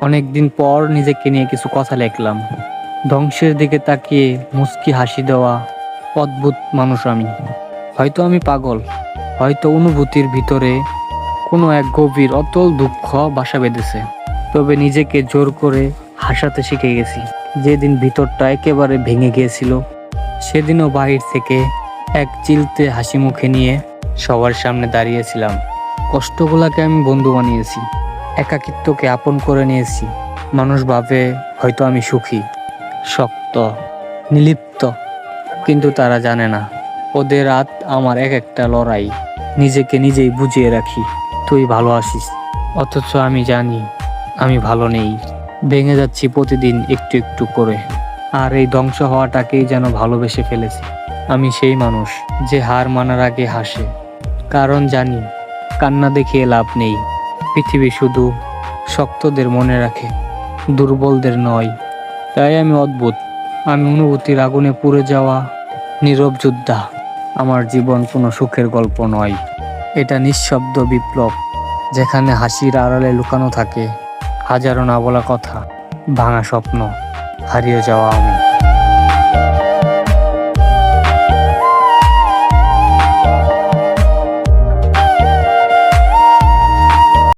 অনেকদিন পর নিজেকে নিয়ে কিছু কথা লিখলাম। ধ্বংসের দিকে তাকিয়ে মুচকি হাসি দেওয়া অদ্ভুত মানুষ আমি। হয়তো আমি পাগল, হয়তো অনুভূতির ভিতরে কোনো এক গভীর অতল দুঃখ বাসা বেঁধেছে। তবে নিজেকে জোর করে হাসাতে শিখে গেছি। যেদিন ভিতরটা একেবারে ভেঙে গিয়েছিল, সেদিনও বাহির থেকে এক চিলতে হাসি মুখে নিয়ে সবার সামনে দাঁড়িয়েছিলাম। কষ্টগুলাকে আমি বন্ধু বানিয়েছি, একাকিত্বকে আপন করে নিয়েছি। মানুষ ভাবে হয়তো আমি সুখী, শক্ত, নিলিপ্ত, কিন্তু তারা জানে না ওদের রাত আমার এক একটা লড়াই। নিজেকে নিজেই বুঝিয়ে রাখি তুই ভালো আছিস, অথচ আমি জানি আমি ভালো নেই। ভেঙে যাচ্ছি প্রতিদিন একটু একটু করে, আর এই ধ্বংস হওয়াটাকেই যেন ভালোবেসে ফেলেছি। আমি সেই মানুষ যে হার মানার আগে হাসে, কারণ জানি কান্না দেখিয়ে লাভ নেই। পৃথিবী শুধু শক্তদের মনে রাখে, দুর্বলদের নয়। তাই আমি অদ্ভুত, আমি অনুভূতির আগুনে পুড়ে যাওয়া নীরব যোদ্ধা। আমার জীবন কোনো সুখের গল্প নয়, এটা নিঃশব্দ বিপ্লব, যেখানে হাসির আড়ালে লুকানো থাকে হাজারো না বলা কথা, ভাঙা স্বপ্ন, হারিয়ে যাওয়া আমি।